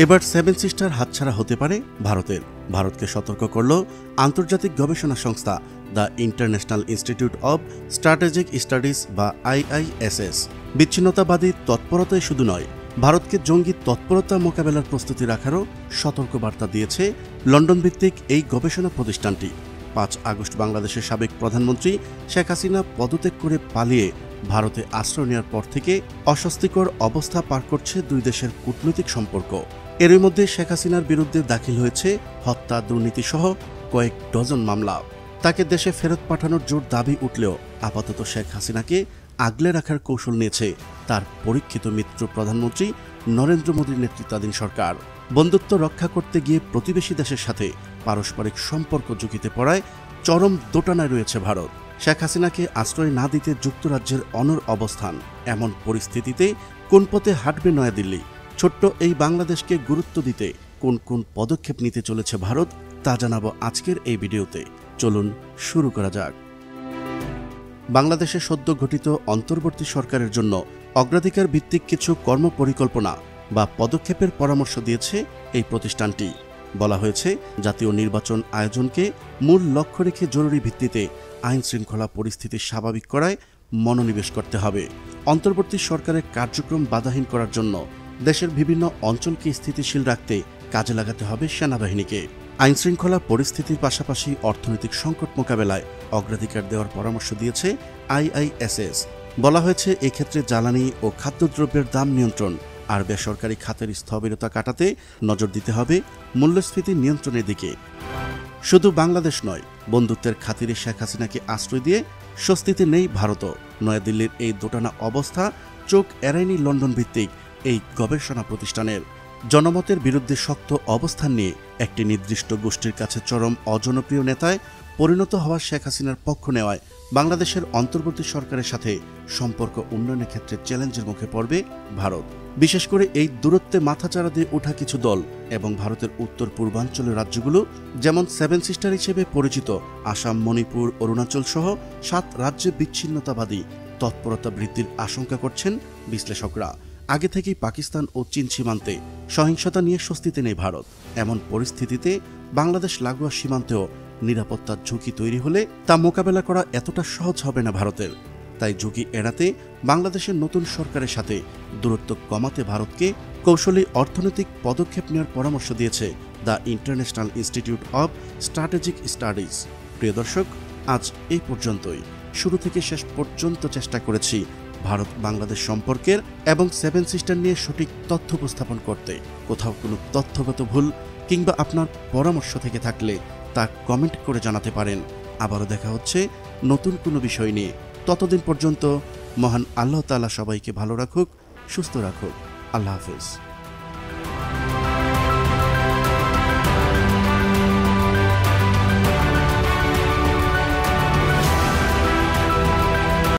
এবার seven sister হাতছাড়া হতে পারে ভারতের। ভারতকে সতর্ক করল আন্তর্জাতিক গবেষণা সংস্থা the international institute of strategic studies বা IISS। বিচ্ছিন্নতাবাদী তৎপরতাই শুধু নয়, ভারতকে জঙ্গি তৎপরতা মোকাবেলার প্রস্তুতি রাখারও সতর্কবার্তা দিয়েছে লন্ডন ভিত্তিক এই গবেষণা প্রতিষ্ঠানটি। 5 আগস্ট বাংলাদেশের সাবেক প্রধানমন্ত্রী শেখ হাসিনা পদত্যাগ করে পালিয়ে ভারতে আশ্রয় নেওয়ার পর থেকে অস্বস্তিকর অবস্থা পার করছে দুই দেশের কূটনৈতিক সম্পর্ক। এরই মধ্যে শেখ হাসিনার বিরুদ্ধে দাখিল হয়েছে হত্যা, দুর্নীতিসহ কয়েক ডজন মামলা। তাকে দেশে ফেরত পাঠানোর জোর দাবি উঠলেও আপাতত শেখ হাসিনাকে আগলে রাখার কৌশল নিয়েছে তার পরীক্ষিত মিত্র প্রধানমন্ত্রী নরেন্দ্র মোদীর নেতৃত্বাধীন সরকার। বন্ধুত্ব রক্ষা করতে গিয়ে প্রতিবেশী দেশের সাথে পারস্পরিক সম্পর্ক ঝুঁকিতে পড়ায় চরম দোটানায় রয়েছে ভারত। শেখ হাসিনাকে আশ্রয় না দিতে যুক্তরাজ্যের অনড় অবস্থান। এমন পরিস্থিতিতে কোন পথে হাঁটবে নয়াদিল্লি? ছোট্ট এই বাংলাদেশকে গুরুত্ব দিতে কোন কোন পদক্ষেপ নিতে চলেছে ভারত, তা জানাবো আজকের এই ভিডিওতে। চলুন শুরু করা যাক। বাংলাদেশে সদ্য গঠিত অন্তর্বর্তী সরকারের জন্য অগ্রাধিকার ভিত্তিক কিছু কর্মপরিকল্পনা বা পদক্ষেপের পরামর্শ দিয়েছে এই প্রতিষ্ঠানটি। বলা হয়েছে, জাতীয় নির্বাচন আয়োজনকে মূল লক্ষ্য রেখে জরুরি ভিত্তিতে আইন শৃঙ্খলা পরিস্থিতি স্বাভাবিক করায় মনোনিবেশ করতে হবে। অন্তর্বর্তী সরকারের কার্যক্রম বাধাহীন করার জন্য দেশের বিভিন্ন অঞ্চলকে স্থিতিশীল রাখতে কাজে লাগাতে হবে সেনাবাহিনীকে। আইন শৃঙ্খলা পরিস্থিতির পাশাপাশি অর্থনৈতিক সংকট মোকাবেলায় অগ্রাধিকার দেওয়ার পরামর্শ দিয়েছে IISS। বলা হয়েছে, এক্ষেত্রে জ্বালানি ও খাদ্যদ্রব্যের দাম নিয়ন্ত্রণ আর বেসরকারি খাতের স্থবিরতা কাটাতে নজর দিতে হবে মূল্যস্ফীতি নিয়ন্ত্রণের দিকে। শুধু বাংলাদেশ নয়, বন্ধুত্বের খাতিরে শেখ হাসিনাকে আশ্রয় দিয়ে স্বস্তিতে নেই ভারতও। নয়াদিল্লির এই দোটানা অবস্থা চোখ এড়ায়নি লন্ডন ভিত্তিক এই গবেষণা প্রতিষ্ঠানের। জনমতের বিরুদ্ধে শক্ত অবস্থান নিয়ে একটি নির্দিষ্ট গোষ্ঠীর কাছে চরম অজনপ্রিয় নেতায় পরিণত হওয়া শেখ হাসিনার পক্ষ নেওয়ায় বাংলাদেশের অন্তর্বর্তী সরকারের সাথে সম্পর্ক উন্নয়নের ক্ষেত্রে চ্যালেঞ্জের মুখে পড়বে ভারত। বিশেষ করে এই দূরত্বে মাথাচাড়া দিয়ে ওঠা কিছু দল এবং ভারতের উত্তর পূর্বাঞ্চলের রাজ্যগুলো, যেমন সেভেন সিস্টার হিসেবে পরিচিত আসাম, মণিপুর, অরুণাচল সহ 7 রাজ্যে বিচ্ছিন্নতাবাদী তৎপরতা বৃদ্ধির আশঙ্কা করছেন বিশ্লেষকরা। আগে থেকেই পাকিস্তান ও চীন সীমান্তে সহিংসতা নিয়ে স্বস্তিতে নেই ভারত। এমন পরিস্থিতিতে বাংলাদেশ লাগোয়া সীমান্তেও নিরাপত্তার ঝুঁকি তৈরি হলে তা মোকাবেলা করা এতটা সহজ হবে না ভারতের। তাই ঝুঁকি এড়াতে বাংলাদেশের নতুন সরকারের সাথে দূরত্ব কমাতে ভারতকে কৌশলী অর্থনৈতিক পদক্ষেপ নেওয়ার পরামর্শ দিয়েছে the international institute of strategic studies. প্রিয় দর্শক, আজ এই পর্যন্তই। শুরু থেকে শেষ পর্যন্ত চেষ্টা করেছি ভারত বাংলাদেশ সম্পর্কের এবং সেভেন সিস্টার নিয়ে সঠিক তথ্য উপস্থাপন করতে। কোথাও কোনো তথ্যগত ভুল কিংবা আপনার পরামর্শ থেকে থাকলে তা কমেন্ট করে জানাতে পারেন। আবারও দেখা হচ্ছে নতুন কোনো বিষয় নিয়ে। ততদিন পর্যন্ত মহান আল্লাহ তাআলা সবাইকে ভালো রাখুক, সুস্থ রাখুক। আল্লাহ হাফেজ।